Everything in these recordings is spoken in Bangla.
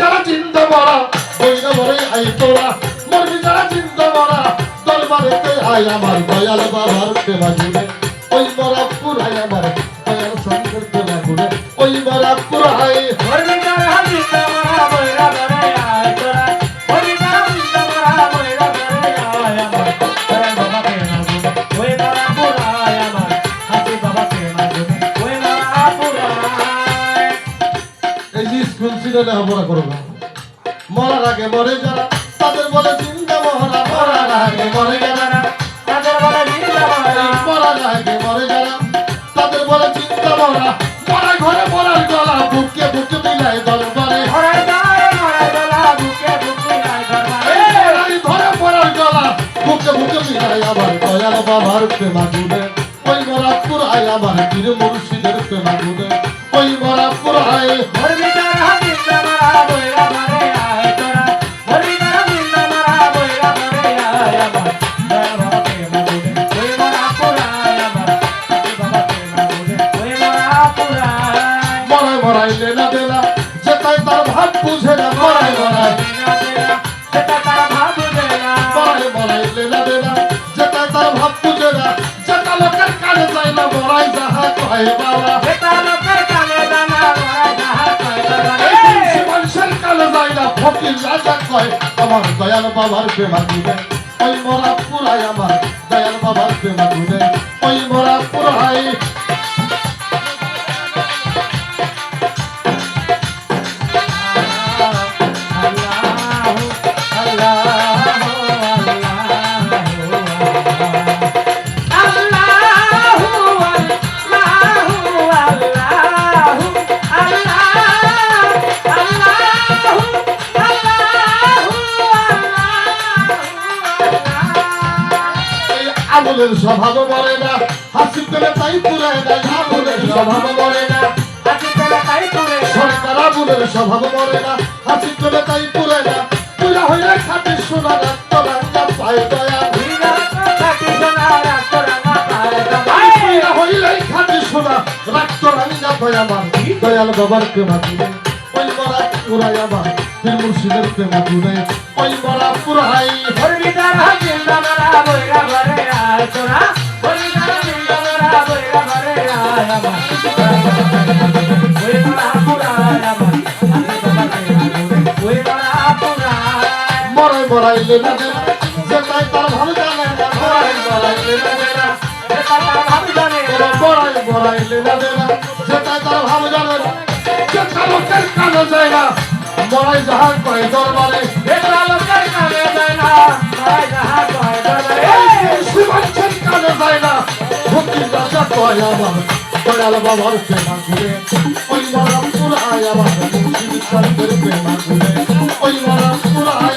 যারা চিন্তা মরা বইরা বলে আই তোরা মরবি যারা চিন্তা মরা দরবারেতে আয় আমার দয়াল বাবার প্রেমা জুড়ে ওই মরা পুরাই আমার দয়াল শঙ্কর প্রেমা জুড়ে ওই মরা পুরাই মরবি যারা চিন্তা মরা বইরা বলে আয় তোরা মরবি যারা চিন্তা মরা বইরা বলে আয় আমার দয়াল বাবা প্রেমা জুড়ে ওই মরা পুরাই আমার হাসি বাবা প্রেমা জুড়ে ওই মরা পুরাই। এই যে স্কুল ছিল লেখাপড়া করবো মরার আগে মরে যারা তাদের বলে চিন্তা মহরা মরার আগে মরে যারা তাদের বলে চিন্তা মরা মরার আগে মরে যারা তাদের বলে চিন্তা মরা মরা ঘরে মরার গলা বুকে বুকে মিলাই দরবারে মরা যায় মরা গলা বুকে বুকে নাই দরবারে মরাই ঘরে মরার গলা বুকে বুকে মিলাই আমার দয়াল বাবার প্রেমা জুড়ে ওই মরা পুরাই আমার পীর মুর্শিদের প্রেমা জুড়ে ওই মরা পুরাই মরবি যারা চিন্তা মরা বইরা বলে আয় তোরা মরবি যারা চিন্তা মরা বইরা বলে আয় আমার দয়াল বাবা প্রেমা জুড়ে ওই মরা পুরাই আমার হাসি বাবা প্রেমা জুড়ে ওই মরা পুরাই। মরাই মরাই লেনা দেনা যেটাই তার ভাব বুঝে না মরাই মরাই সেটা তারা ভাববে না মরাই মরাই লেনা দেনা যেটাই তার ভাব বুঝে না যেটা লোকের কানে যায় না মরাই যাহা কয় বাবা সেটা লোকের কানে জানা মরা যাহা কয় বাবা মানুষের কানে যায় না ফকির রাজা কয় আমার দয়াল বাবার প্রেমা দিবে ওই মরা পুরাই আমার দয়াল বাবার প্রেমা দিবে ওই মরা পুরাই আবুলের স্বভাব মরে না হাসি করে তাই পুরায় না আবুলের স্বভাব মরে না সরকার আবুলের স্বভাব মরে না হাসি করে তাই পুরায় না পুরা হইলে খাটে সোনা রাখতো রাঙ্গা পায় দয়া পুরা হইলে খাটে সোনা রাখতো রাঙ্গা পায় আমার দয়াল বাবার প্রেমা দিলে ওই মরা পুরাই আমার পীর মুর্শিদের প্রেমা দিলে ওই মরা পুরাই মরাই মরাইলে না দেনা যেটাই তার ভালো জানে না মরাই মরাইলে না দেনা মরাই মরাইলে না দেনা যেটাই তার ভালো জানে না যেটা লোকের কানে যায় না মরাই যাহা কয় দরবারে শিবাঞ্চের কানে যায় না ফকির রাজা কয় আমার দয়াল বাবার প্রেমা ঘুরে ওই মরা পুরাই আমার মুর্শিদ শঙ্কর প্রেমা ঘুরে ওই মরা পুরাই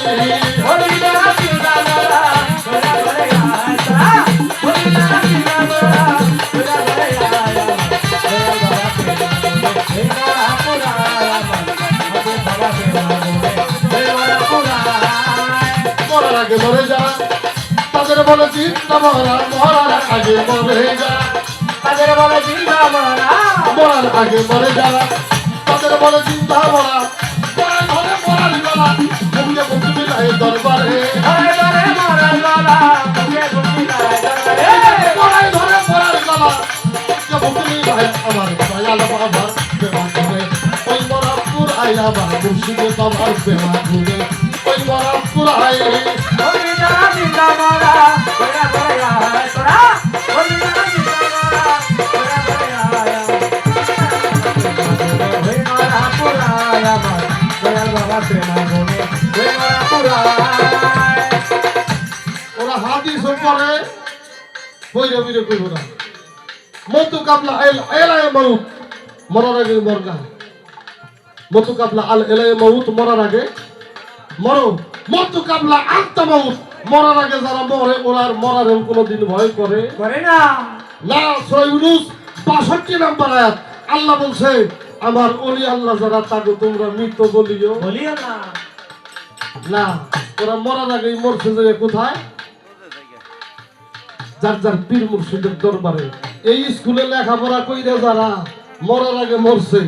মরার আগে মরে যা তাদের বলে চিন্তা মরা মরার আগে মরে যা তাদের বলে চিন্তা মরা মরার আগে মরে যা তাদের বলে চিন্তা মরা মরার ঘরে মরার গলা বুকে বুকে মিলাই দরবারে মরার ঘরে মরার গলা বুকে বুকে মিলাই আমার দয়াল বাবার প্রেমা ঘুরে ওই মরা পুরাই আমার মুর্শিদে বাবার প্রেমা ঘুরে ওই মরা পুরাই ওরা হাদিস পরে বইরে বইরে কইব না মতু কাবলা এলায় মাউত মরার আগে মরগা মতু কাবলা আল এলায় মাউত মরার আগে মরো মতু কাবলা আত্মা মাউত মরার আগে যারা মরে ওরার মরার কোনোদিন ভয় করে না না সূরা ইউনূস ৬২ নম্বর আয়াত আল্লাহ বলছে আমার ওলি আল্লাহ যারা তাকে তোমরা মৃত বলিও না না ওরা মরার আগেই মরছে যে কোথায় যার যার পীর মুর্শিদের দরবারে এই স্কুলে লেখাপড়া কইরা যারা মরার আগে মরছে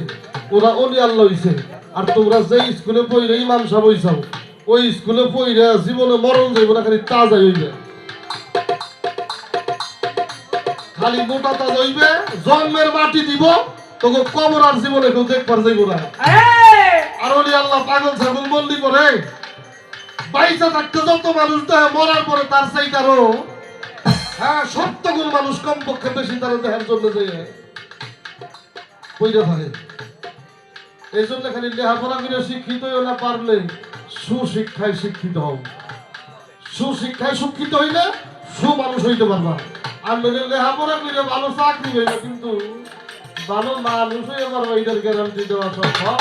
ওরা ওলি আল্লাহ হইছে আর তোমরা যে স্কুলে পড়ে ইমাম সাহেব হইছাও ওই স্কুলে পড়ে জীবনে মরণ যাইব না, খালি তাজা হইবে, খালি মোটা তাজা হইবে, জন্মের মাটি দিব তোকে কবর আর জীবনে কেউ দেখবার যাইব না। আর ওলি আল্লাহ পাগল ছাগল বললি করে বাইসা থাকতে যত মানুষ দেয় মরার পরে তার চাইতারও হ্যাঁ 70 গুণ মানুষ কমপক্ষে বেশি তারা দেখার জন্য যাইয়ে পইরা থাকে। এই জন্য খালি লেখাপড়া করে শিক্ষিত হইও না, পারলে সুশিক্ষায় শিক্ষিত হও। সুশিক্ষায় শিক্ষিত হইলে সুমানুষ হইতে পারবা। আর নইলে লেখাপড়া করে ভালো চাকরি হইবে কিন্তু ভালো মানুষ হইতে পারবা, এটার গ্যারান্টি দেওয়া সম্ভব।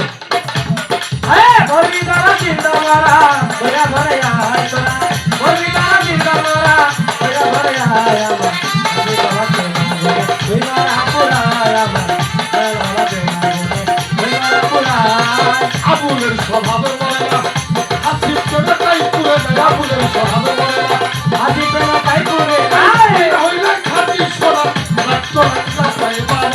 আবুলের স্বভাবে বলে না হাসিব করে তাই পুরে যায়, আবুলের স্বভাবে বলে না হাসিব করে তাই পুরে যায়, হইলে খাঁটি সোনা রাখতো রাখা পায় মার,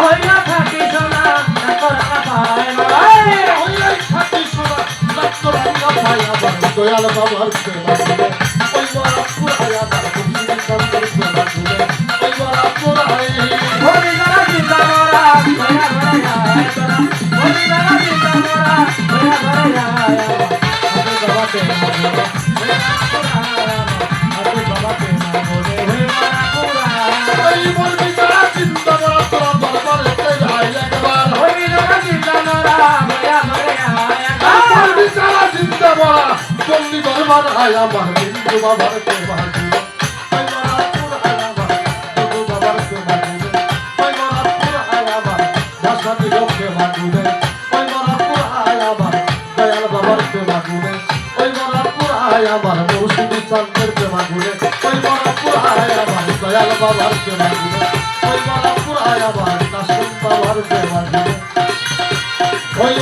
হইলে খাঁটি সোনা রাখতো রাখা পায় মার, হইলে খাঁটি সোনা রাখতো রাখা পায় আবার দয়াল বাবার সেবা করে ওই বড় পুরায় আবার খুশি সন্তান সেবা করে ওই বড় পুরায় হরি না জিন্দা মোরা দয়া দয়া তোরা হরি না জিন্দা মোরা দয়া দয়া আপনি বাবা তে না বলে আপনি বাবা তে না বলে হে মারা পুরা ওই বলবি তারা জিন্দা মোরা তোরা দরবারে তে যায় একবার হরি না জিন্দা মোরা দয়া দয়া একবার বলবি তারা জিন্দা মোরা বলবি দরবার আয় আমার হিন্দু বাবার তে বাহাদুর ওই মারা পুরা আমার হিন্দু বাবার তে বাহাদুর ওই মারা পুরা আমার ভাষা দিলকে বাহাদুর ওই মারা পুরা আমার দয়াল বাবার তে বাহাদুর ওই মারা পুরা আমার মুর্শিদি চাঁদের তে বাহাদুর ওই মারা পুরা আমার দয়াল বাবার তে বাহাদুর ওই মারা পুরা আমার কাশিম বাবার তে বাহাদুর ওই